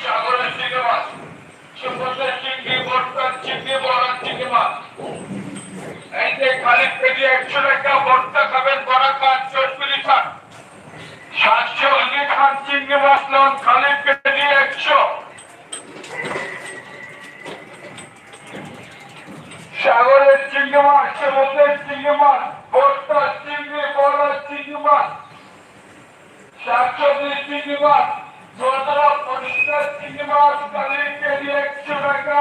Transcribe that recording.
সাগরের চিংড়ি মাছ, সমুদ্রের চিংড়ি, ভর্তার চিংড়ি, বড়ার চিংড়ি মাছ। এই যে খালি কেজি 100 টাকা, ভর্তা খাবেন, বড়া খান, চটপটি খান, 700 খান, চিংড়ি মাছ লন, খালি কেজি 100। সাগরের চিংড়ি মাছ, সমুদ্রের চিংড়ি মাছ, ভর্তার চিংড়ি, বড়ার চিংড়ি মাছ, 700 চিংড়ি মাছ, পরিষ্কার চিংড়ি মাছ, খালি কেজি 100 টাকা।